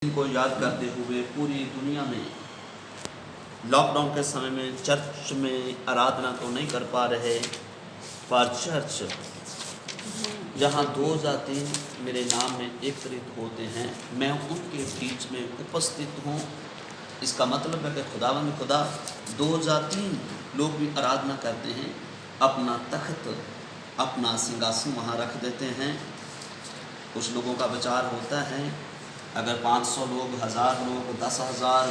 को याद करते हुए पूरी दुनिया में लॉकडाउन के समय में चर्च में आराधना तो नहीं कर पा रहे, पर चर्च जहाँ 2 जाति मेरे नाम में एकत्रित होते हैं, मैं उनके बीच में उपस्थित हूँ। इसका मतलब है कि खुदावंद खुदा 2 जाति लोग भी आराधना करते हैं, अपना तख्त अपना सिंहासन वहाँ रख देते हैं। कुछ लोगों का विचार होता है, अगर 500 लोग, 1000 लोग, 10,000,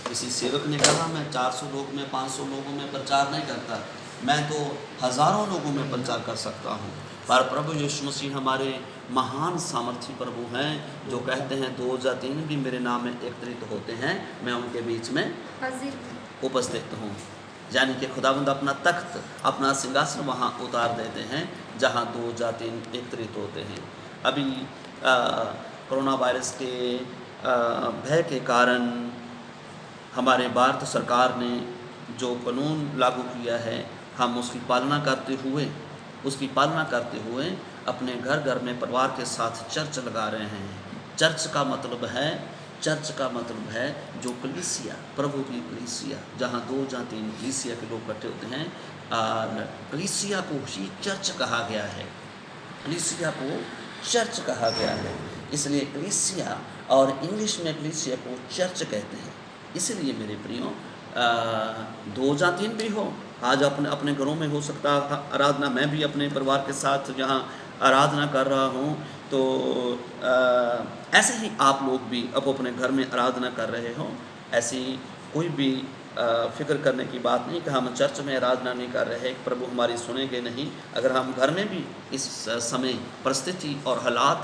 किसी सेवक ने कहा मैं 400 लोग में, 500 लोगों में प्रचार नहीं करता, मैं तो हज़ारों लोगों में प्रचार कर सकता हूँ। पर प्रभु यीशु मसीह हमारे महान सामर्थी प्रभु हैं, जो कहते हैं 2 या 3 भी मेरे नाम में एकत्रित होते हैं, मैं उनके बीच में उपस्थित हूँ। यानी कि खुदावंद अपना तख्त अपना सिंहासन वहाँ उतार देते हैं जहाँ 2 या 3 एकत्रित होते हैं। अभी कोरोना वायरस के भय के कारण हमारे भारत सरकार ने जो कानून लागू किया है, हम उसकी पालना करते हुए अपने घर घर में परिवार के साथ चर्च लगा रहे हैं। चर्च का मतलब है जो कलीसिया, प्रभु की कलीसिया, जहाँ 2 या 3 कलीसिया के लोग इकट्ठे होते हैं, और कलीसिया को ही चर्च कहा गया है। कलीसिया को चर्च कहा गया है, इसलिए कलीसिया, और इंग्लिश में कलीसिया को चर्च कहते हैं। इसलिए मेरे प्रियो 2 या 3 भी हो, आज अपने घरों में हो सकता आराधना, मैं भी अपने परिवार के साथ जहाँ आराधना कर रहा हूँ, तो ऐसे ही आप लोग भी अब अपने घर में आराधना कर रहे हो। ऐसी कोई भी फिक्र करने की बात नहीं कि हम चर्च में आराधना नहीं कर रहे, प्रभु हमारी सुनेंगे नहीं। अगर हम घर में भी इस समय परिस्थिति और हालात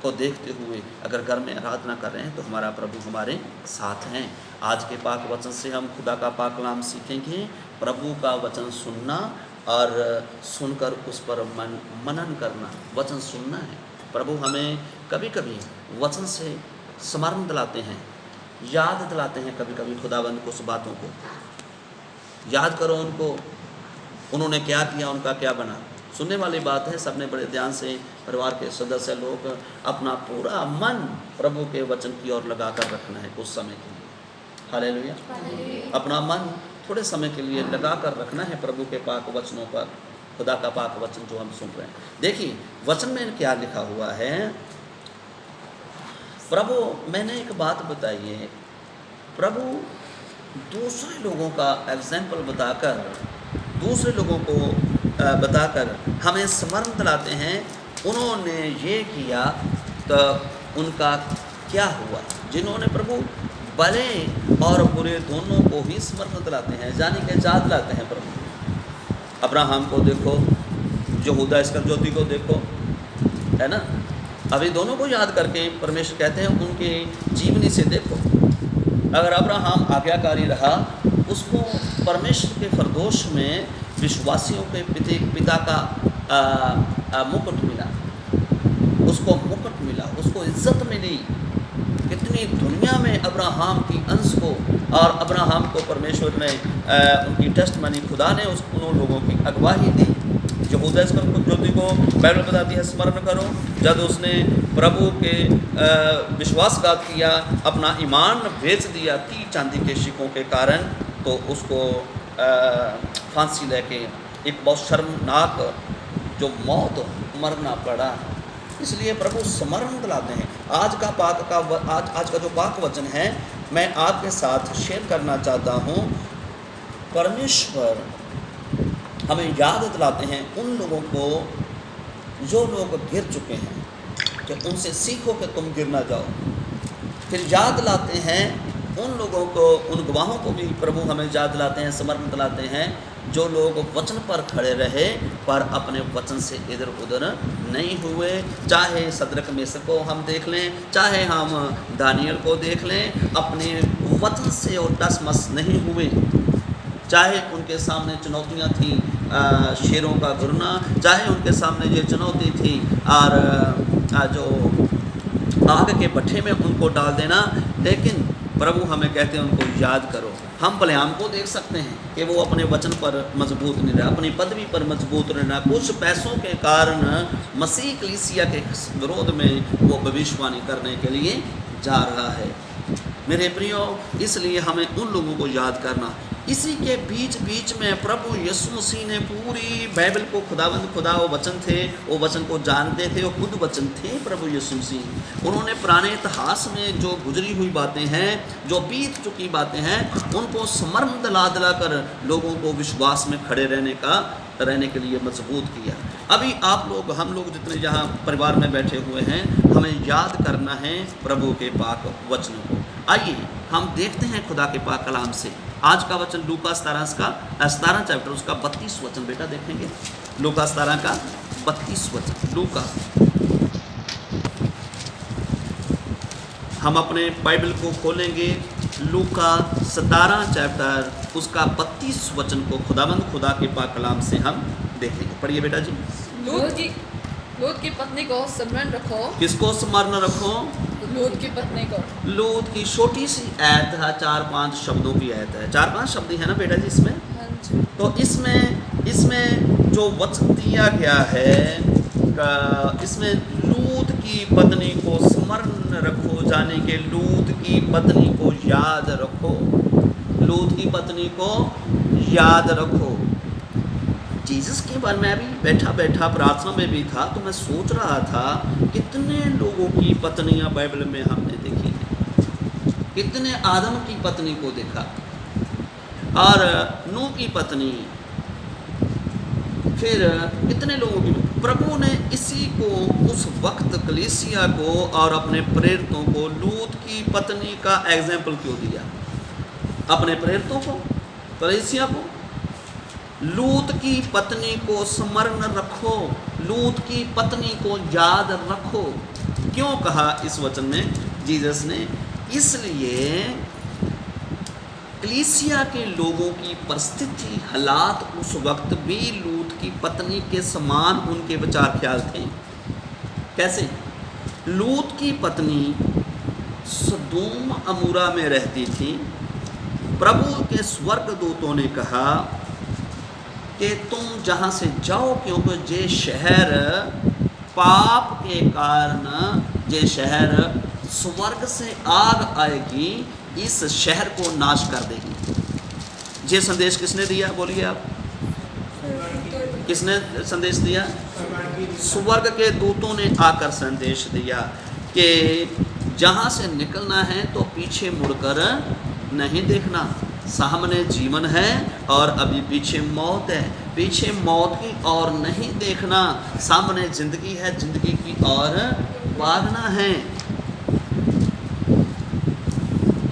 को देखते हुए अगर घर में आराधना कर रहे हैं, तो हमारा प्रभु हमारे साथ हैं। आज के पाक वचन से हम खुदा का पाक कलाम सीखेंगे, प्रभु का वचन सुनना और सुनकर उस पर मनन करना। वचन सुनना है, प्रभु हमें कभी कभी वचन से स्मरण दिलाते हैं, याद दिलाते हैं कभी कभी खुदावंद को, उस बातों को याद करो, उन्होंने क्या किया, उनका क्या बना। सुनने वाली बात है, सबने बड़े ध्यान से परिवार के सदस्य लोग अपना पूरा मन प्रभु के वचन की ओर लगा कर रखना है कुछ समय के लिए। हालेलुया। अपना मन थोड़े समय के लिए लगा कर रखना है प्रभु के पाक वचनों पर, खुदा का पाक वचन जो हम सुन रहे हैं। देखिए वचन में क्या लिखा हुआ है। प्रभु, मैंने एक बात बताई है, प्रभु दूसरे लोगों का एग्जाम्पल बताकर, दूसरे लोगों को बताकर हमें स्मरण दिलाते हैं, उन्होंने ये किया तो उनका क्या हुआ। जिन्होंने प्रभु भले और बुरे दोनों को ही स्मरण दिलाते हैं, यानी कि याद दिलाते हैं। प्रभु अब्राहम को देखो, यहूदा इस्करियोती को देखो, है ना। अभी दोनों को याद करके परमेश्वर कहते हैं उनके जीवनी से देखो। अगर अब्राहम आज्ञाकारी रहा, उसको परमेश्वर के फरदोश में विश्वासियों के पिता का मुकुट मिला, उसको मुकुट मिला, उसको इज्जत मिली। कितनी दुनिया में अब्राहम की अंश को, और अब्राहम को परमेश्वर ने उनकी टेस्टमनी, खुदा ने उन लोगों की अगवाही दी। यहूदा इस्करियोती को बाइबल बताती है, स्मरण करो, जब उसने प्रभु के विश्वासघात किया, अपना ईमान बेच दिया 30 चांदी के सिक्कों के कारण, तो उसको फांसी लेके एक बहुत शर्मनाक जो मौत मरना पड़ा। इसलिए प्रभु स्मरण दिलाते हैं। आज का जो पाक वचन है, मैं आपके साथ शेयर करना चाहता हूँ। परमेश्वर हमें याद दिलाते हैं उन लोगों को जो लोग गिर चुके हैं, कि उनसे सीखो कि तुम गिर ना जाओ। फिर याद दिलाते हैं उन लोगों को, उन गवाहों को भी प्रभु हमें याद दिलाते हैं, स्मरण दिलाते हैं, जो लोग वचन पर खड़े रहे पर अपने वचन से इधर उधर नहीं हुए। चाहे सदरक मेसक को हम देख लें, चाहे हम दानियल को देख लें, अपने वचन से और टस-मस नहीं हुए। चाहे उनके सामने चुनौतियाँ थी, शेरों का घुरना, चाहे उनके सामने ये चुनौती थी और जो आग के भट्ठे में उनको डाल देना, लेकिन प्रभु हमें कहते हैं उनको याद करो। हम भलेआम को देख सकते हैं कि वो अपने वचन पर मजबूत नहीं रहा, अपनी पदवी पर मजबूत नहीं रहा। कुछ पैसों के कारण मसीह कलीसिया के विरोध में वो भविष्यवाणी करने के लिए जा रहा है। मेरे प्रियो, इसलिए हमें उन लोगों को याद करना। इसी के बीच बीच में प्रभु यीशु मसीह ने पूरी बाइबल को खुदा वो वचन थे, वो वचन को जानते थे, वो खुद वचन थे प्रभु यीशु मसीह। उन्होंने पुराने इतिहास में जो गुजरी हुई बातें हैं, जो बीत चुकी बातें हैं, उनको स्मरण दिला कर लोगों को विश्वास में खड़े रहने के लिए मजबूत किया। अभी आप लोग, हम लोग जितने यहाँ परिवार में बैठे हुए हैं, हमें याद करना है प्रभु के पाक वचनों को। आइए हम देखते हैं खुदा के पाक कलाम से। आज का वचन लूका 17 चैप्टर उसका 32 वचन बेटा देखेंगे। लूका 17 का 32 वचन। लूका, हम अपने बाइबल को खोलेंगे। लूका 17 चैप्टर उसका 32 वचन को खुदा के पाक कलाम से हम देखेंगे। पढ़िए बेटा जी। लूत की पत्नी को स्मरण रखो। किसको स्मरण रखो? लूत की पत्नी को। लूत की छोटी सी आयत है, 4-5 शब्दों की आयत है। 4-5 शब्द है ना बेटा जी इसमें। हाँ जी। तो इसमें जो वचन दिया गया है, इसमें लूत की पत्नी को स्मरण रखो, जाने के लूत की पत्नी को याद रखो। लूत की पत्नी को याद रखो। जीसस के बारे में अभी बैठा प्रार्थना में भी था, तो मैं सोच रहा था कितने लोगों की पत्नियां बाइबल में हमने देखी हैं। कितने आदम की पत्नी को देखा और नूह की पत्नी, फिर कितने लोगों की। प्रभु ने इसी को उस वक्त कलीसिया को और अपने प्रेरितों को लूत की पत्नी का एग्जाम्पल क्यों दिया? अपने प्रेरितों को, कलीसिया को, लूत की पत्नी को स्मरण रखो, लूत की पत्नी को याद रखो। क्यों कहा इस वचन में जीसस ने? इसलिए कलीसिया के लोगों की परिस्थिति, हालात उस वक्त भी लूत की पत्नी के समान उनके विचार ख्याल थे। कैसे? लूत की पत्नी सदोम अमूरा में रहती थी। प्रभु के स्वर्गदूतों ने कहा कि तुम जहाँ से जाओ, क्योंकि ये शहर पाप के कारण, ये शहर स्वर्ग से आग आएगी, इस शहर को नाश कर देगी। ये संदेश किसने दिया? बोलिए आप, किसने संदेश दिया? स्वर्ग के दूतों ने आकर संदेश दिया कि जहाँ से निकलना है तो पीछे मुड़कर नहीं देखना। सामने जीवन है और अभी पीछे मौत है। पीछे मौत की ओर नहीं देखना, सामने जिंदगी है, जिंदगी की ओर भागना है।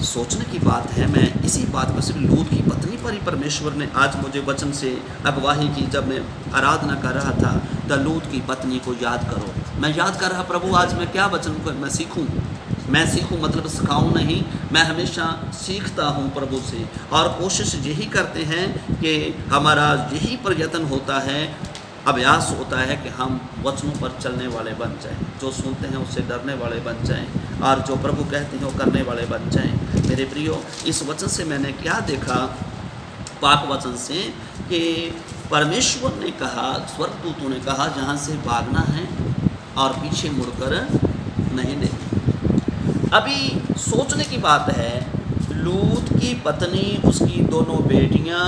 सोचने की बात है। मैं इसी बात पर, सिर्फ लूत की पत्नी पर ही परमेश्वर ने आज मुझे वचन से अगवाही की। जब मैं आराधना कर रहा था तो लूत की पत्नी को याद करो। मैं याद कर रहा, प्रभु आज मैं क्या वचन को मैं सीखूं? मैं सीखूं मतलब सिखाऊं नहीं, मैं हमेशा सीखता हूं प्रभु से। और कोशिश यही करते हैं कि हमारा यही प्रयत्न होता है, अभ्यास होता है कि हम वचनों पर चलने वाले बन जाएं, जो सुनते हैं उससे डरने वाले बन जाएं, और जो प्रभु कहते हैं वो करने वाले बन जाएं। मेरे प्रियो, इस वचन से मैंने क्या देखा? पाक वचन से कि परमेश्वर ने कहा, स्वर्गदूतों ने कहा, जहाँ से भागना है और पीछे मुड़कर नहीं देखना। अभी सोचने की बात है, लूत की पत्नी, उसकी दोनों बेटियां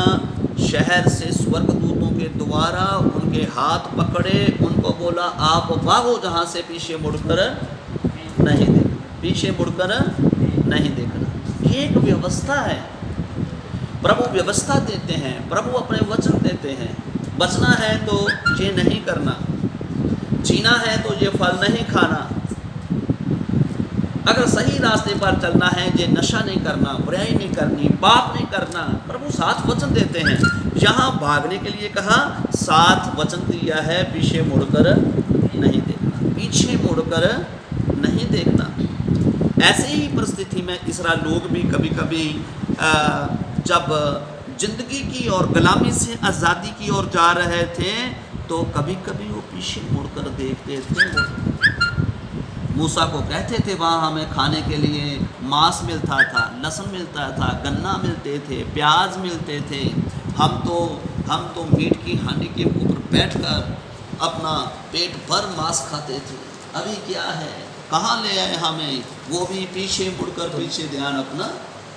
शहर से स्वर्गदूतों के द्वारा उनके हाथ पकड़े, उनको बोला आप भागो जहाँ से पीछे मुड़कर नहीं देखना, पीछे मुड़कर नहीं देखना। ये एक व्यवस्था है। प्रभु व्यवस्था देते हैं, प्रभु अपने वचन देते हैं। बचना है तो ये नहीं करना, जीना है तो ये फल नहीं खाना, अगर सही रास्ते पर चलना है, ये नशा नहीं करना, बुराई नहीं करनी, पाप नहीं करना। प्रभु 7 वचन देते हैं। यहाँ भागने के लिए कहा, 7 वचन दिया है, पीछे मुड़कर नहीं देखना, पीछे मुड़कर नहीं देखना। ऐसे ही परिस्थिति में इस्राएल लोग भी कभी कभी जब जिंदगी की और गुलामी से आज़ादी की ओर जा रहे थे, तो कभी कभी वो पीछे मुड़कर देखते थे। मूसा को कहते थे वहाँ हमें खाने के लिए मांस मिलता था, लहसुन मिलता था, गन्ना मिलते थे, प्याज मिलते थे। हम तो मीट की हांडी के ऊपर बैठकर अपना पेट भर मांस खाते थे। अभी क्या है? कहाँ ले आए हमें, वो भी पीछे मुड़कर पीछे ध्यान अपना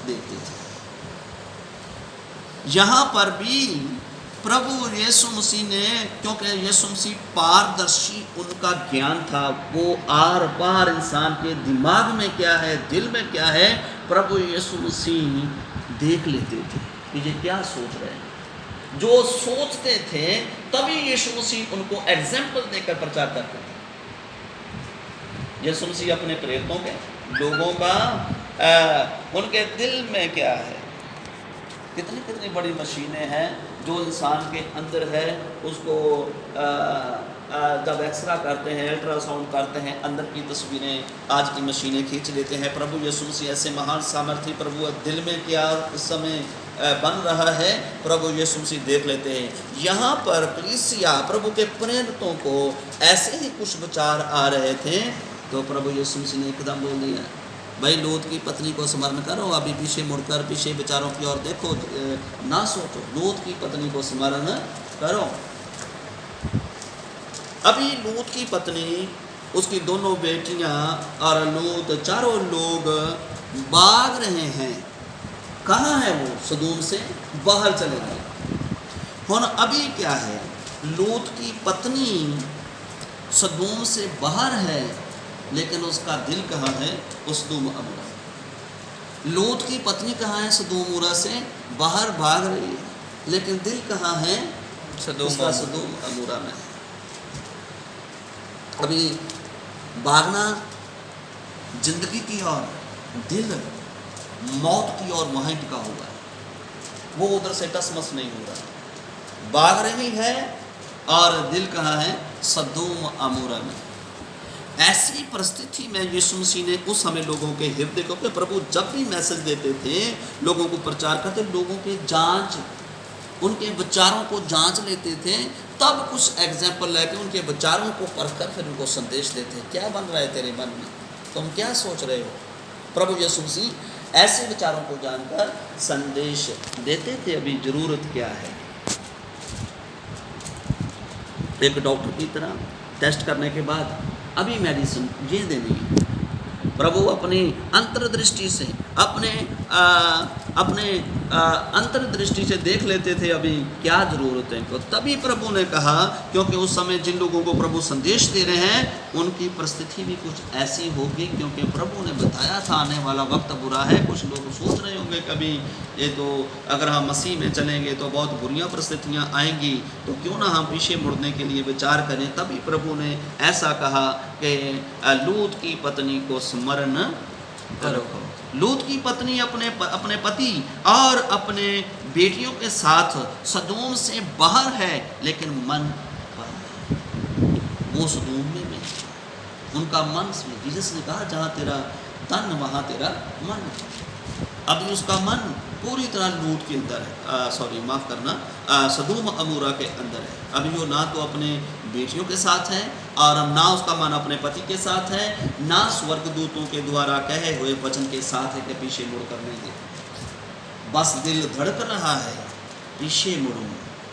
देखते थे। यहाँ पर भी प्रभु यीशु मसीह ने, क्योंकि यीशु मसीह पारदर्शी उनका ज्ञान था, वो आर पार इंसान के दिमाग में क्या है, दिल में क्या है, प्रभु यीशु मसीह देख लेते थे कि ये क्या सोच रहे हैं। जो सोचते थे तभी यीशु मसीह उनको एग्जाम्पल देकर प्रचार करते थे। यीशु मसीह अपने प्रेरितों के, लोगों का उनके दिल में क्या है, कितनी कितनी बड़ी मशीनें हैं जो इंसान के अंदर है, उसको जब एक्सरा करते हैं, अल्ट्रासाउंड करते हैं, अंदर की तस्वीरें आज की मशीनें खींच लेते हैं। प्रभु यीशु मसीह ऐसे महान सामर्थ्य, प्रभु दिल में क्या इस समय बन रहा है, प्रभु यीशु मसीह देख लेते हैं। यहाँ पर कलीसिया प्रभु के प्रेरितों को ऐसे ही कुछ विचार आ रहे थे, तो प्रभु यीशु मसीह ने एकदम बोल दिया, भाई लूत की पत्नी को स्मरण करो, अभी पीछे मुड़कर पीछे विचारों की ओर देखो, ना सोचो, लूत की पत्नी को स्मरण करो। अभी लूत की पत्नी, उसकी दोनों बेटियां और लूत, चारों लोग भाग रहे हैं। कहाँ है वो? सदूम से बाहर चले गए। और अभी क्या है, लूत की पत्नी सदूम से बाहर है, लेकिन उसका दिल कहाँ है? सदूम अमूरा। लूत की पत्नी कहाँ है? सदूम अमूरा से बाहर भाग रही है, लेकिन दिल कहाँ है? सदूम अमूरा में है। अभी भागना जिंदगी की ओर, दिल मौत की ओर वहीं टिका हुआ है, वो उधर से टसमस नहीं हो रहा। भाग रही है और दिल कहाँ है? सदूम अमूरा में। ऐसी परिस्थिति में यीशु मसीह ने उस समय लोगों के हृदय को, प्रभु जब भी मैसेज देते थे, लोगों को प्रचार करते, लोगों के जांच, उनके विचारों को जांच लेते थे, तब कुछ एग्जाम्पल लेके उनके विचारों को परखकर फिर उनको संदेश देते। क्या बन रहा है तेरे मन में, तुम क्या सोच रहे हो? प्रभु यीशु मसीह ऐसे विचारों को जानकर संदेश देते थे। अभी जरूरत क्या है? एक डॉक्टर की तरह टेस्ट करने के बाद अभी मेडिसिन ये देनी है। प्रभु अपनी अंतर्दृष्टि से, अपने अंतर्दृष्टि से देख लेते थे अभी क्या ज़रूरत है। तो तभी प्रभु ने कहा, क्योंकि उस समय जिन लोगों को प्रभु संदेश दे रहे हैं उनकी परिस्थिति भी कुछ ऐसी होगी, क्योंकि प्रभु ने बताया था आने वाला वक्त बुरा है। कुछ लोग सोच रहे होंगे कभी ये तो अगर हम मसीह में चलेंगे तो बहुत बुरियां परिस्थितियां आएंगी, तो क्यों ना हम पीछे मुड़ने के लिए विचार करें। तभी प्रभु ने ऐसा कहा कि लूत की पत्नी को स्मरण करो। लूत की पत्नी अपने पति और अपने बेटियों के साथ सदूम से बाहर है, लेकिन मन वो सदूम में उनका मन में। जीसस ने कहा जहाँ तेरा तन वहाँ तेरा मन। अभी उसका मन पूरी तरह लूत के अंदर है, सदूम अमूरा के अंदर है। अभी वो ना तो अपने बेटियों के साथ है और ना उसका मन अपने पति के साथ है, ना स्वर्गदूतों के द्वारा कहे हुए वचन के साथ है कि पीछे मुड़ कर नहीं देखो। बस दिल धड़क रहा है, पीछे मुड़ूं,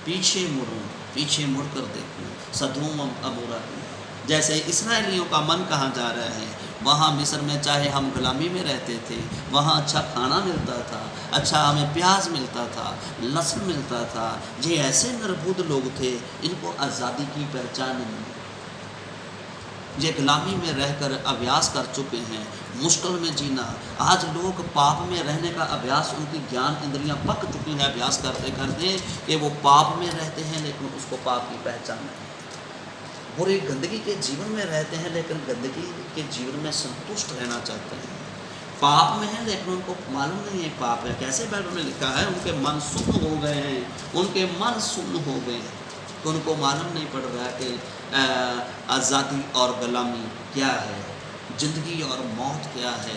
पीछे मुड़ूं, पीछे मुड़ कर देखूं। सदूम अमूरा जैसे इसराइलियों का मन कहाँ जा रहा है? वहाँ मिस्र में चाहे हम गुलामी में रहते थे, वहाँ अच्छा खाना मिलता था, अच्छा हमें प्याज मिलता था, लहसुन मिलता था। ये ऐसे निर्बुद्ध लोग थे, इनको आज़ादी की पहचान नहीं। ये गुलामी में रहकर अभ्यास कर चुके हैं, मुश्किल में जीना। आज लोग पाप में रहने का अभ्यास, उनकी ज्ञान इंद्रियां पक चुकी हैं अभ्यास करते करते कि वो पाप में रहते हैं, लेकिन उसको पाप की पहचान नहीं। बुरे गंदगी के जीवन में रहते हैं, लेकिन गंदगी के जीवन में संतुष्ट रहना चाहते हैं। पाप में है लेकिन उनको मालूम नहीं है पाप है। कैसे बाइबल में लिखा है, उनके मन शून्य हो गए हैं, उनके मन शून्य हो गए हैं, तो उनको मालूम नहीं पड़ रहा कि आज़ादी और गुलामी क्या है, ज़िंदगी और मौत क्या है,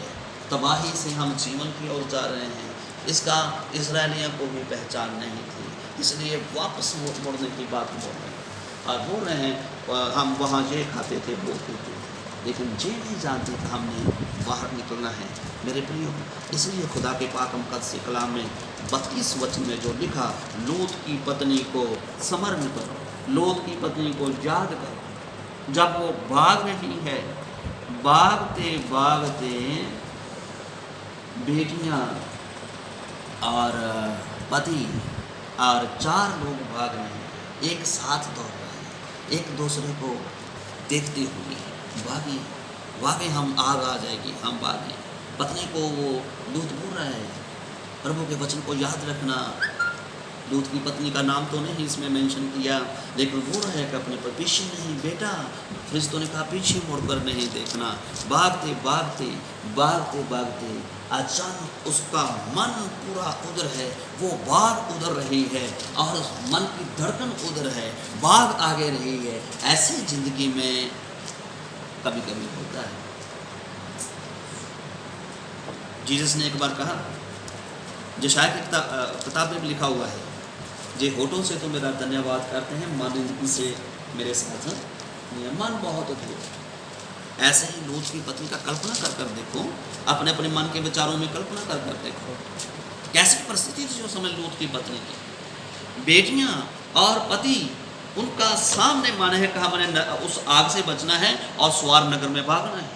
तबाही से हम जीवन की ओर जा रहे हैं। इसका इसराइलियों को भी पहचान नहीं थी, इसलिए वापस मुड़ने की बात बोल रहे हैं। और बोल रहे हैं हम वहाँ ये खाते थे वो पीते थे, लेकिन ये नहीं जानते कि हमने बाहर निकलना है। मेरे प्रियो, इसलिए खुदा के पाक मुक़द्दस कलाम में 32 वचन में जो लिखा, लूत की पत्नी को स्मरण करो, लूत की पत्नी को याद करो। जब वो भाग रही है, भागते भागते बेटियां और पति और 4 लोग भाग रहे हैं, एक साथ दौड़ रहे हैं, एक दूसरे को देखते हुए भागे भागे, हम आग आ जाएगी, हम भागे। पत्नी को वो दूत बोल रहा है, प्रभु के वचन को याद रखना। दूत की पत्नी का नाम तो नहीं इसमें मेंशन किया, लेकिन बोल रहा है कि अपने पर पीछे नहीं बेटा, फरिश्तों ने कहा पीछे मुड़कर नहीं देखना। भागते भागते भागते भागते अचानक उसका मन पूरा उधर है, वो बाघ उधर रही है और उस मन की धड़कन उधर है, बाघ आगे रही है। ऐसी जिंदगी में कभी कभी होता है। जीसस ने एक बार कहा, यशायाह की किताब में भी लिखा हुआ है, जे होठों से तो मेरा धन्यवाद करते हैं, मन से मेरे साथ मन बहुत अधूरा। ऐसे ही लूत की पत्नी का कल्पना कर कर देखो, अपने अपने मन के विचारों में कल्पना कर कर देखो कैसी परिस्थिति थी जो समय लूत की पत्नी की। बेटियां और पति उनका सामने मन है, कहा मैंने उस आग से बचना है और स्वार नगर में भागना है,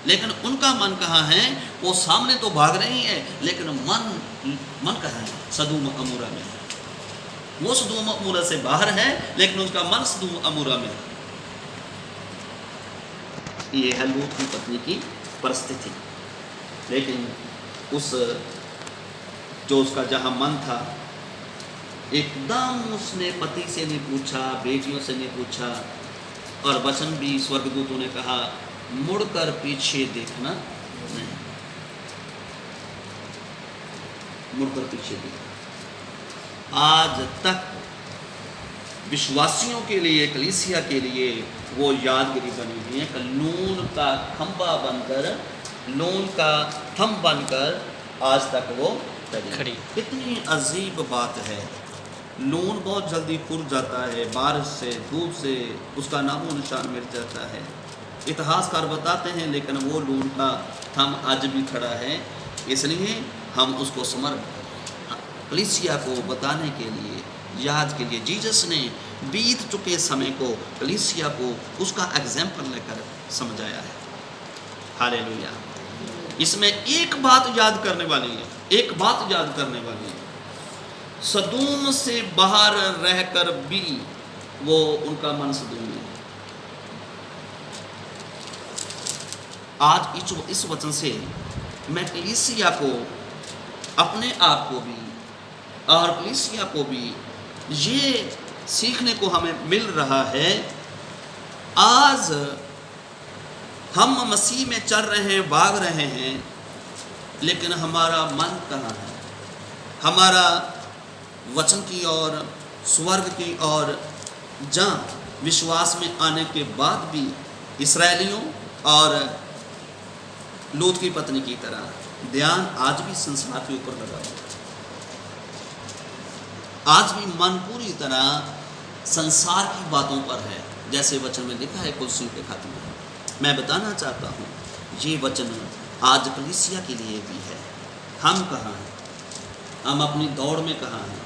लेकिन उनका मन कहाँ है? वो सामने तो भाग रही है, लेकिन मन कहाँ है? सदूम अमूरा में। वो सदूम अमूरा से बाहर है, लेकिन उसका मन सदूम अमूरा में। ये है लूत की पत्नी की परिस्थिति। लेकिन उस जो उसका जहाँ मन था, एकदम उसने पति से नहीं पूछा, बेटियों से नहीं पूछा, और वचन भी स्वर्गदूतों ने कहा मुड़कर पीछे देखना नहीं, मुड़कर पीछे देखना। आज तक विश्वासियों के लिए, कलीसिया के लिए वो यादगिरी बनी हुई है कि नून का खंबा बनकर, नून का थंब बनकर आज तक वो खड़ी। कितनी अजीब बात है। नून बहुत जल्दी फूट जाता है, बारिश से, धूप से उसका नामो निशान मिट जाता है। इतिहासकार बताते हैं, लेकिन वो नून का थंब आज भी खड़ा है। इसलिए हम उसको कलीसिया को बताने के लिए, याद के लिए, जीसस ने बीत चुके समय को, कलीसिया को उसका एग्जाम्पल लेकर समझाया है। हालेलुया। इसमें एक बात याद करने वाली है, एक बात याद करने वाली है। सदूम से बाहर रहकर भी वो उनका मन सदूम है। आज इस वचन से मैं कलीसिया को, अपने आप को भी और कलीसिया को भी ये सीखने को हमें मिल रहा है। आज हम मसीह में चल रहे हैं, भाग रहे हैं, लेकिन हमारा मन कहाँ है? हमारा वचन की ओर, स्वर्ग की ओर, जहाँ विश्वास में आने के बाद भी इस्राएलियों और लूत की पत्नी की तरह ध्यान आज भी संसार के ऊपर लगा हुआ है। आज भी मन पूरी तरह संसार की बातों पर है, जैसे वचन में लिखा है कुलसियों के खाते में। मैं बताना चाहता हूँ, ये वचन आज कलीसिया के लिए भी है। हम कहाँ हैं? हम अपनी दौड़ में कहाँ हैं?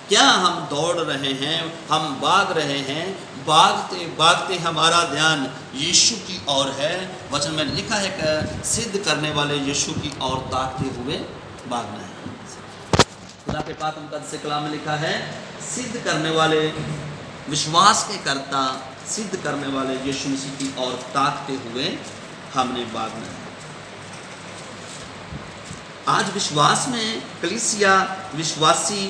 क्या हम दौड़ रहे हैं? हम भाग रहे हैं? भागते भागते हमारा ध्यान यीशु की ओर है। वचन में लिखा है कि सिद्ध करने वाले यीशु की ओर ताकते हुए भागना है। खुदा के पाक मुकद्दस कलाम में लिखा है, सिद्ध करने वाले, विश्वास के कर्ता, सिद्ध करने वाले यीशु मसीह की ओर ताकते हुए हमने भागना है। आज विश्वास में कलीसिया, विश्वासी,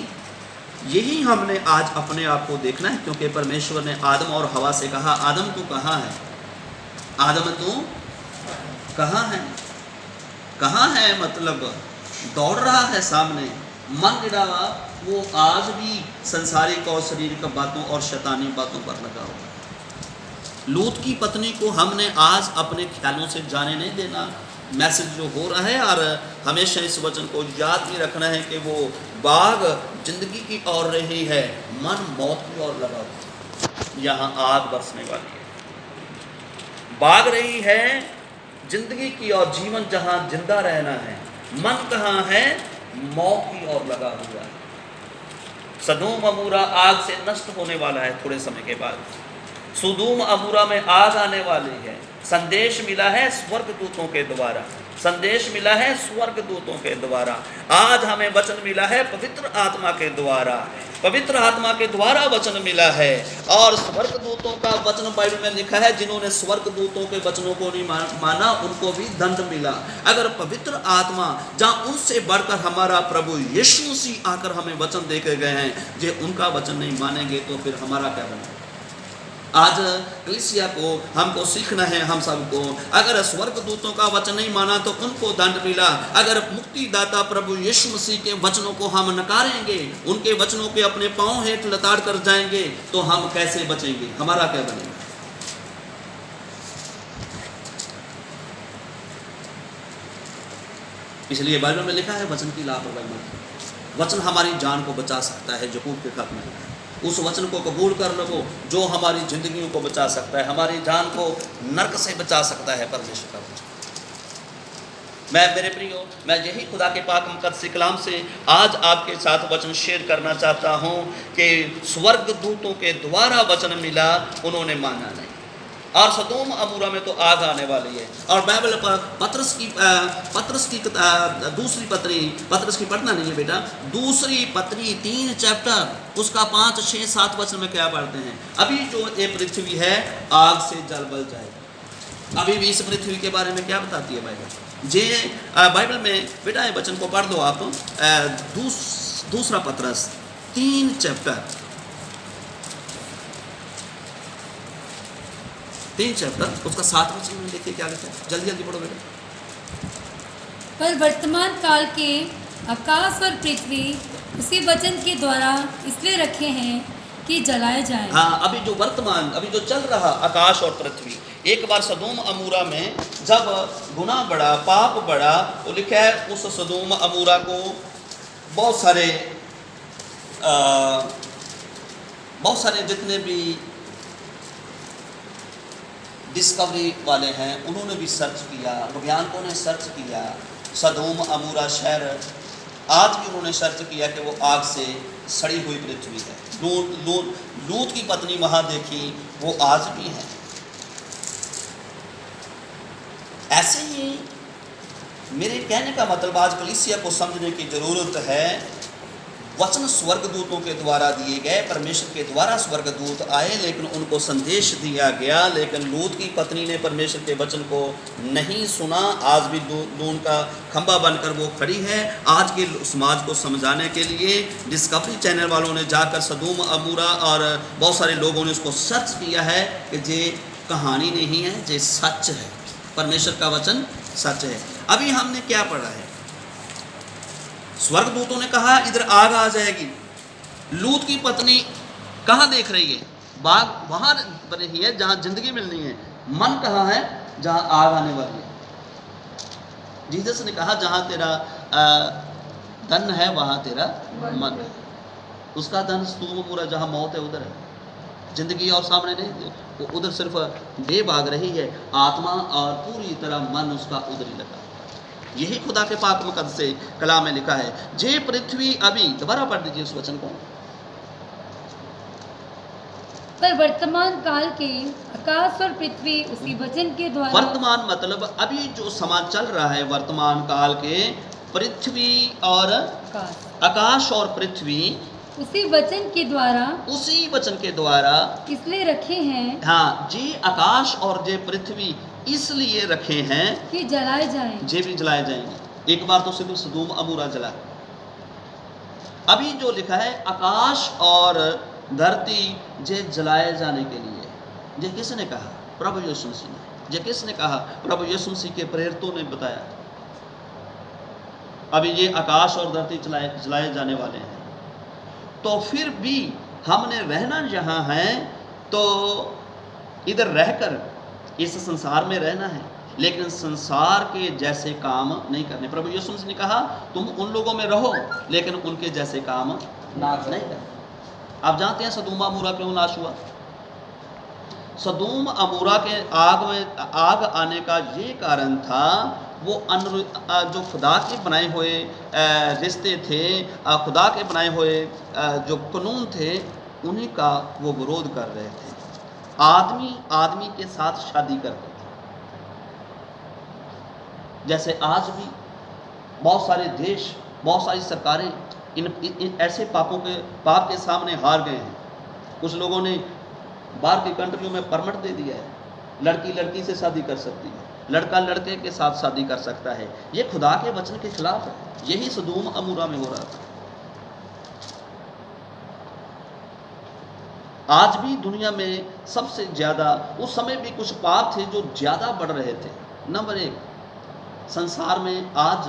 यही हमने आज अपने आप को देखना है, क्योंकि परमेश्वर ने आदम और हवा से कहा, आदम तू कहाँ है? आदम तू कहाँ है? कहाँ है मतलब दौड़ रहा है सामने, मन गिरावा वो आज भी संसारिक और शारीरिक बातों और शैतानी बातों पर लगा हुआ है। लूत की पत्नी को हमने आज अपने ख्यालों से जाने नहीं देना। मैसेज जो हो रहा है, और हमेशा इस वचन को याद भी रखना है कि वो बाग जिंदगी की ओर रही है, मन मौत की ओर लगा हुआ। यहाँ आग बरसने वाली है। भाग रही है जिंदगी की ओर, जीवन जहाँ जिंदा रहना है। मन कहाँ है? मौत की ओर लगा हुआ है। सदूम अमूरा आग से नष्ट होने वाला है थोड़े समय के बाद। सदूम अमूरा में आग आने वाली है। संदेश मिला है स्वर्गदूतों के द्वारा, संदेश मिला है स्वर्गदूतों के द्वारा। आज हमें वचन मिला है पवित्र आत्मा के द्वारा, पवित्र आत्मा के द्वारा वचन मिला है। और स्वर्गदूतों का वचन बाइबल में लिखा है, जिन्होंने स्वर्गदूतों के वचनों को नहीं माना उनको भी दंड मिला। अगर पवित्र आत्मा जहाँ उनसे बढ़कर हमारा प्रभु यीशु मसीह आकर हमें वचन दे के गए हैं, जे उनका वचन नहीं मानेंगे तो फिर हमारा क्या बनेगा? आज कलीसिया को हमको सीखना है, हम सबको। अगर स्वर्गदूतों का वचन नहीं माना तो उनको दंड मिला। अगर मुक्तिदाता प्रभु यीशु मसीह के वचनों को हम नकारेंगे, उनके वचनों के अपने पांव हेठ लताड़ कर जाएंगे, तो हम कैसे बचेंगे? हमारा क्या बनेगा? इसलिए बाइबल में लिखा है, वचन की लापरवाही मत। वचन हमारी जान को बचा सकता है, यकूब के खत में लिखा है। उस वचन को कबूल कर लो जो हमारी जिंदगियों को बचा सकता है, हमारी जान को नरक से बचा सकता है, परमेश्वर का वचन। मेरे प्रियो, मैं यही खुदा के पाक मुकद्दस कलाम से आज आपके साथ वचन शेयर करना चाहता हूँ कि स्वर्गदूतों के द्वारा वचन मिला, उन्होंने माना नहीं। और सदोम अमूरा में तो आग आने वाली है। और बाइबल पर पत्रस की दूसरी पत्री, पत्रस की पढ़ना नहीं है बेटा, दूसरी पत्री 3 चैप्टर उसका 5, 6, 7 वचन में क्या पढ़ते हैं? अभी जो ये पृथ्वी है आग से जल बल जाएगी। अभी भी इस पृथ्वी के बारे में क्या बताती है बाइबल? जे बाइबल में बेटा ये वचन को पढ़ दो आप। दूसरा पत्रस 3 चैप्टर 3 चैप्टर उसका 7 वचन में देखिए क्या लिखा है। जल्दी जल्दी पढ़ो बेटा। पर वर्तमान काल के आकाश और पृथ्वी उसी वचन के द्वारा इसलिए रखे हैं कि जलाए जाएं। हाँ, अभी जो चल रहा आकाश और पृथ्वी, एक बार सदोम अमूरा में जब गुनाह बढ़ा, पाप बढ़ा, तो लिखा है उस सदोम अमूरा को बहुत सारे जितने भी डिस्कवरी वाले हैं उन्होंने भी सर्च किया, वैज्ञानिकों ने सर्च किया। सदोम अमूरा शहर आज भी उन्होंने सर्च किया कि वो आग से सड़ी हुई पृथ्वी है। लूत की पत्नी वहाँ देखी, वो आज भी है। ऐसे ही मेरे कहने का मतलब आज कलीसिया को समझने की ज़रूरत है, वचन स्वर्गदूतों के द्वारा दिए गए, परमेश्वर के द्वारा स्वर्गदूत आए, लेकिन उनको संदेश दिया गया, लेकिन लूत की पत्नी ने परमेश्वर के वचन को नहीं सुना। आज भी दून का खंभा बनकर वो खड़ी है। आज के समाज को समझाने के लिए डिस्कवरी चैनल वालों ने जाकर सदोम अमूरा और बहुत सारे लोगों ने उसको सर्च किया है कि ये कहानी नहीं है, ये सच है, परमेश्वर का वचन सच है। अभी हमने क्या पढ़ा है? स्वर्गदूतों ने कहा इधर आग आ जाएगी। लूत की पत्नी कहाँ देख रही है? बाग वहाँ बन रही है जहाँ जिंदगी मिलनी है। मन कहाँ है? जहाँ आग आने वाली है। जीसस ने कहा जहाँ तेरा धन है वहाँ तेरा मन है। उसका धन स्तूप पूरा जहाँ मौत है उधर है, जिंदगी और सामने नहीं, वो उधर सिर्फ देह भाग रही है, आत्मा और पूरी तरह मन उसका उधर ही लगा। यही खुदा के पाक मुकद्दस से कलाम में लिखा है। जे पृथ्वी अभी, दोबारा पढ़ दीजिए उस वचन को। पर वर्तमान काल के आकाश और पृथ्वी उसी वचन के द्वारा, वर्तमान मतलब अभी जो समाज चल रहा है, वर्तमान काल के पृथ्वी और आकाश और पृथ्वी उसी वचन के द्वारा, उसी वचन के द्वारा इसलिए रखे हैं। हाँ, जे आकाश और जे पृथ्वी इसलिए रखे हैं कि जलाए जाएं। जे भी जलाए जाएंगे। एक बार तो सिर्फ सदोम अमूरा जला। अभी जो लिखा है आकाश और धरती जे जलाए जाने के लिए, ये किसने कहा? प्रभु यीशु मसीह ने। ये किसने कहा? प्रभु यीशु मसीह के प्रेरितों ने बताया। अभी ये आकाश और धरती जलाए जाने वाले हैं। तो फिर भी हमने रहना जहाँ है तो इधर रहकर इस संसार में रहना है, लेकिन संसार के जैसे काम नहीं करने। प्रभु यीशु मसीह ने कहा तुम उन लोगों में रहो लेकिन उनके जैसे काम नाश नहीं करना। आप जानते हैं सदोम अमूरा क्यों नाश हुआ? सदोम अमूरा के आग आने का ये कारण था, वो जो खुदा के बनाए हुए रिश्ते थे, खुदा के बनाए हुए जो कानून थे, उन्हीं का वो विरोध कर रहे थे। आदमी के साथ शादी करते थे। जैसे आज भी बहुत सारे देश, बहुत सारी सरकारें इन ऐसे पाप के सामने हार गए हैं। कुछ लोगों ने बाहर की कंट्रियों में परमिट दे दिया है, लड़की लड़की से शादी कर सकती है, लड़का लड़के के साथ शादी कर सकता है। ये खुदा के वचन के खिलाफ है। यही सदोम अमूरा में हो रहा था। आज भी दुनिया में सबसे ज़्यादा, उस समय भी कुछ पाप थे जो ज़्यादा बढ़ रहे थे। नंबर 1, संसार में आज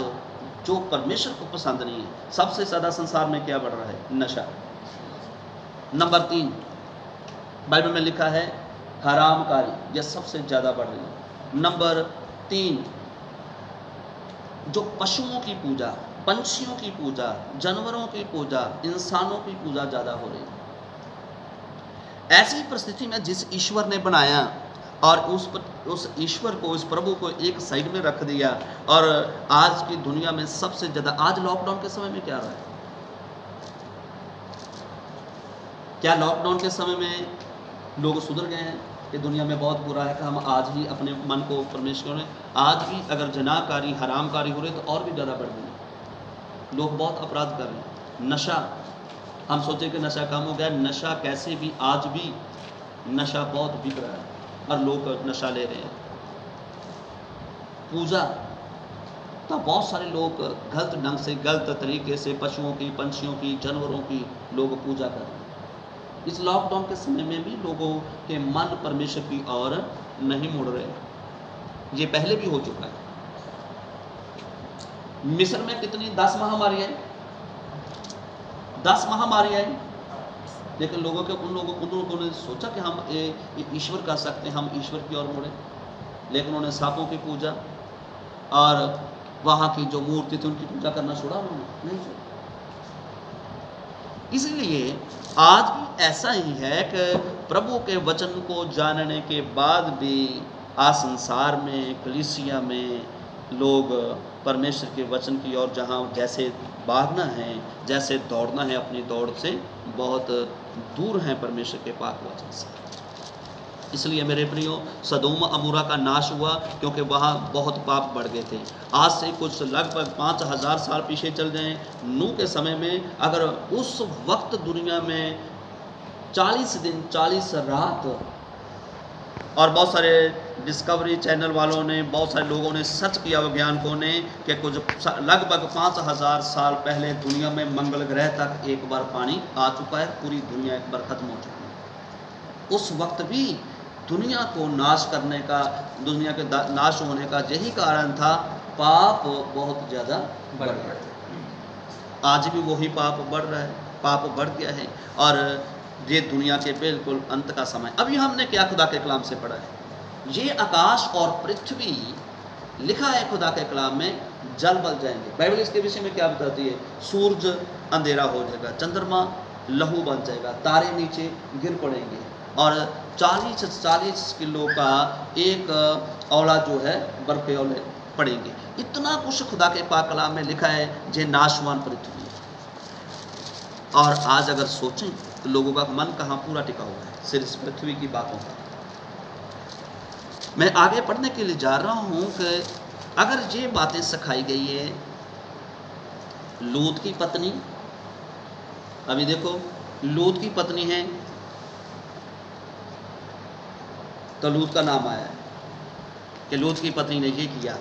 जो परमेश्वर को पसंद नहीं है, सबसे ज़्यादा संसार में क्या बढ़ रहा है? नशा। नंबर 3, बाइबल में लिखा है हरामकारी, यह सबसे ज़्यादा बढ़ रही है। नंबर 3, जो पशुओं की पूजा, पंछियों की पूजा, जानवरों की पूजा, इंसानों की पूजा ज़्यादा हो रही है। ऐसी परिस्थिति में जिस ईश्वर ने बनाया और उस ईश्वर को, उस प्रभु को एक साइड में रख दिया, और आज की दुनिया में सबसे ज़्यादा, आज लॉकडाउन के समय में क्या रहा है? क्या लॉकडाउन के समय में लोग सुधर गए हैं कि दुनिया में बहुत बुरा है कि हम आज ही अपने मन को परमेश्वर ने, आज भी अगर जनाकारी, हरामकारी हो रही तो और भी ज़्यादा बढ़ गई। लोग बहुत अपराध कर रहे हैं। नशा, हम सोचे कि नशा कम हो गया, नशा कैसे भी, आज भी नशा बहुत बिक रहा है और लोग नशा ले रहे हैं। पूजा, तो बहुत सारे लोग गलत ढंग से, गलत तरीके से पशुओं की, पंछियों की, जानवरों की लोग पूजा कर रहे हैं। इस लॉकडाउन के समय में भी लोगों के मन परमेश्वर की ओर नहीं मुड़ रहे। ये पहले भी हो चुका है। मिस्र में कितनी 10 महामारियां, 10 महामारियां, लेकिन उन लोगों ने सोचा कि हम ईश्वर कर सकते हैं, हम ईश्वर की ओर मुड़े, लेकिन उन्होंने सांपों की पूजा और वहाँ की जो मूर्ति थी उनकी पूजा करना छोड़ा, उन्होंने नहीं छोड़ा। इसलिए आज भी ऐसा ही है कि प्रभु के वचन को जानने के बाद भी आज संसार में, कलीसिया में लोग परमेश्वर के वचन की ओर जहाँ जैसे भागना है, जैसे दौड़ना है, अपनी दौड़ से बहुत दूर हैं परमेश्वर के पाक वचन से। इसलिए मेरे प्रियो, सदोम अमूरा का नाश हुआ क्योंकि वहाँ बहुत पाप बढ़ गए थे। आज से कुछ लगभग 5000 साल पीछे चल जाएं, नूह के समय में, अगर उस वक्त दुनिया में 40 दिन 40 रात, और बहुत सारे डिस्कवरी चैनल वालों ने, बहुत सारे लोगों ने सर्च किया, वैज्ञानिकों ने, कि कुछ लगभग 5000 साल पहले दुनिया में मंगल ग्रह तक एक बार पानी आ चुका है, पूरी दुनिया एक बार खत्म हो चुकी है। उस वक्त भी दुनिया को नाश करने का, दुनिया के नाश होने का यही कारण था, पाप बहुत ज़्यादा बढ़ रहा है। आज भी वही पाप बढ़ रहा है, पाप बढ़ गया है, और ये दुनिया के बिल्कुल अंत का समय। अभी हमने क्या खुदा के कलाम से पढ़ा है? ये आकाश और पृथ्वी, लिखा है खुदा के कलाम में, जल बल जाएंगे। बाइबल इसके विषय में क्या बताती है? सूरज अंधेरा हो जाएगा, चंद्रमा लहू बन जाएगा, तारे नीचे गिर पड़ेंगे, और 40 किलो का एक औला जो है बर्फे औले पड़ेंगे। इतना कुछ खुदा के पाक कलाम में लिखा है, जे नाशवान पृथ्वी। और आज अगर सोचें तो लोगों का मन कहाँ पूरा टिका हुआ है, सिर्फ इस पृथ्वी की बातों पर। मैं आगे पढ़ने के लिए जा रहा हूँ कि अगर ये बातें सिखाई गई है, लूत की पत्नी, अभी देखो लूत की पत्नी है तो लूत का नाम आया है कि लूत की पत्नी ने ये किया।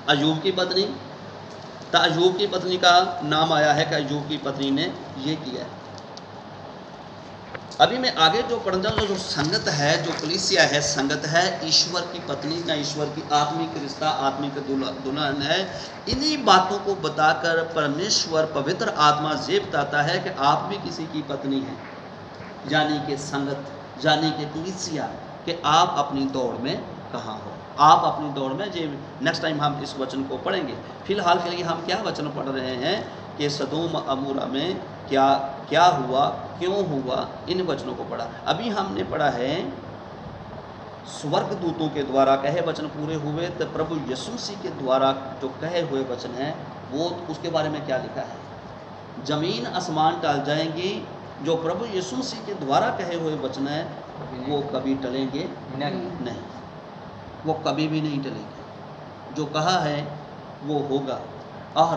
अय्यूब की पत्नी, तो अय्यूब की पत्नी का नाम आया है कि अय्यूब की पत्नी ने ये किया है। अभी मैं आगे जो पढ़ रहा हूँ, जो संगत है, जो कलीसिया है, संगत है ईश्वर की पत्नी का, ईश्वर की आत्मिक रिश्ता, आत्मिक दुल्हन है। इन्हीं बातों को बताकर परमेश्वर, पवित्र आत्मा ये बताता है कि आप भी किसी की पत्नी हैं, यानी कि संगत, यानी कि कलीसिया, कि आप अपनी दौड़ में कहाँ हो, आप अपनी दौड़ में। जे नेक्स्ट टाइम हम इस वचन को पढ़ेंगे। फिलहाल के लिए हम क्या वचन पढ़ रहे हैं कि सदोम अमूरा में क्या क्या हुआ, क्यों हुआ, इन वचनों को पढ़ा। अभी हमने पढ़ा है स्वर्गदूतों के द्वारा कहे वचन पूरे हुए, तो प्रभु यीशु मसीह के द्वारा जो कहे हुए वचन हैं, वो उसके बारे में क्या लिखा है? जमीन आसमान टल जाएंगी, जो प्रभु यीशु मसीह के द्वारा कहे हुए वचन है वो कभी टलेंगे नहीं, वो कभी भी नहीं टलेंगे। जो कहा है वो होगा। और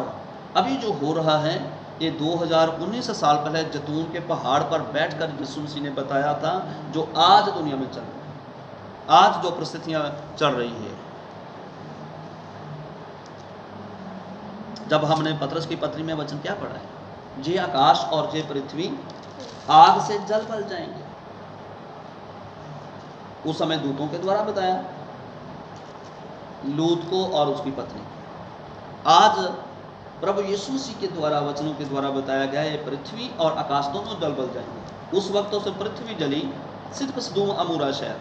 अभी जो हो रहा है ये 2019 साल पहले जैतून के पहाड़ पर बैठकर यीशु मसीह ने बताया था, जो आज दुनिया में चल रहा है, आज जो परिस्थितियां चल रही है। जब हमने पतरस की पत्री में वचन क्या पढ़ा है, जे आकाश और जे पृथ्वी आग से जल बल जाएंगे। उस समय दूतों के द्वारा बताया, लूत को और उसकी पत्नी। आज प्रभु यीशु मसीह के द्वारा, वचनों के द्वारा बताया गया है, पृथ्वी और आकाश दोनों जल बल जाएंगे। उस वक्त तो सिर्फ पृथ्वी जली, सिर्फ सदोम अमोरा शहर।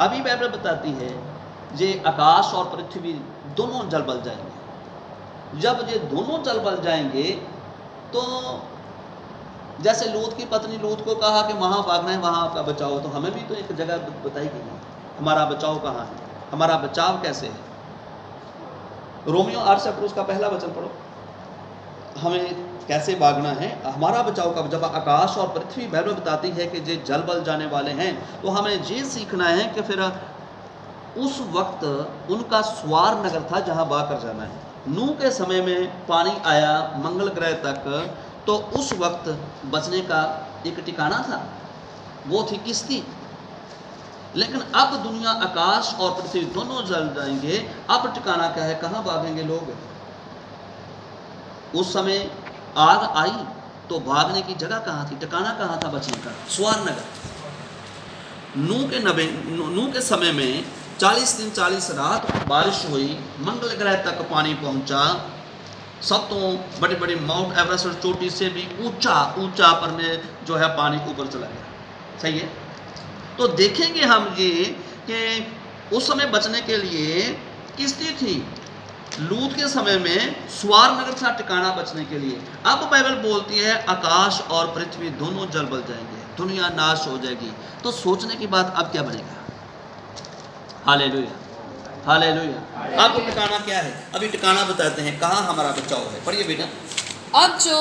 अभी बाइबल बताती है जे आकाश और पृथ्वी दोनों जल बल जाएंगे। जब ये दोनों जल बल जाएंगे तो जैसे लूत की पत्नी लूत को कहा कि वहाँ भागना है, वहाँ आपका बचाओ, तो हमें भी तो एक जगह बताई गई है, हमारा बचाव कहाँ है, हमारा बचाव कैसे है। रोमियो 8 से उसका पहला वचन पढ़ो, हमें कैसे भागना है, हमारा बचाव का। जब आकाश और पृथ्वी बाइबल बताती है कि जे जल बल जाने वाले हैं, तो हमें ये सीखना है कि फिर उस वक्त उनका स्वार नगर था जहाँ भाग कर जाना है। नूह के समय में पानी आया मंगल ग्रह तक, तो उस वक्त बचने का एक ठिकाना था, वो थी किश्ती। लेकिन अब दुनिया, आकाश और पृथ्वी दोनों जल जाएंगे, अब ठिकाना क्या है, कहाँ भागेंगे लोग। उस समय आग आई तो भागने की जगह कहाँ थी, ठिकाना कहाँ था बचने का, स्वार नगर। नूह के समय में 40 दिन 40 रात बारिश हुई, मंगल ग्रह तक पानी पहुंचा। सब तो बड़े बड़े माउंट एवरेस्ट चोटी से भी ऊंचा पर में जो है पानी ऊपर चला गया। सही है। तो देखेंगे हम ये कि उस समय बचने के लिए किश्ती थी, लूत के समय में स्वार नगर था ठिकाना बचने के लिए। अब बाइबल बोलती है आकाश और पृथ्वी दोनों जल बल जाएंगे, दुनिया नाश हो जाएगी। तो सोचने की बात, अब क्या बनेगा। Hallelujah, hallelujah. अब ठिकाना क्या है, अभी ठिकाना बताते हैं, कहाँ हमारा बचाव है। पढ़िए बेटा। अब जो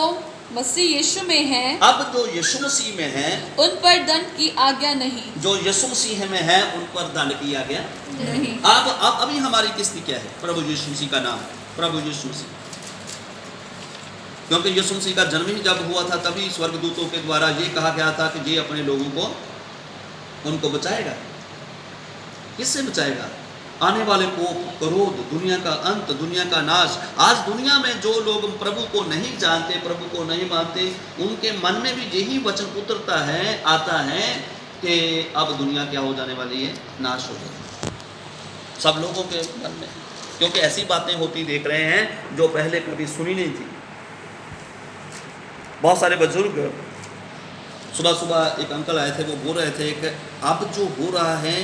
मसीह यीशु में है, अब जो यीशु मसीह में है, उन पर दंड की आज्ञा नहीं। जो यीशु मसीह में है उन पर दंड की आज्ञा नहीं। अब अभी हमारी किस्ती क्या है, प्रभु यीशु मसीह का नाम, प्रभु यीशु मसीह। क्योंकि यीशु मसीह का जन्म ही जब हुआ था, तभी स्वर्गदूतों के द्वारा ये कहा गया था कि ये अपने लोगों को, उनको बचाएगा। किससे बचाएगा, आने वाले कोप, क्रोध, दुनिया का अंत, दुनिया का नाश। आज दुनिया में जो लोग प्रभु को नहीं जानते, प्रभु को नहीं मानते, उनके मन में भी यही वचन उतरता है, आता है कि अब दुनिया क्या हो जाने वाली है, नाश हो जाएगी। सब लोगों के मन में, क्योंकि ऐसी बातें होती देख रहे हैं जो पहले कभी सुनी नहीं थी। बहुत सारे बुजुर्ग, सुबह सुबह एक अंकल आए थे, वो बोल रहे थे कि अब जो हो रहा है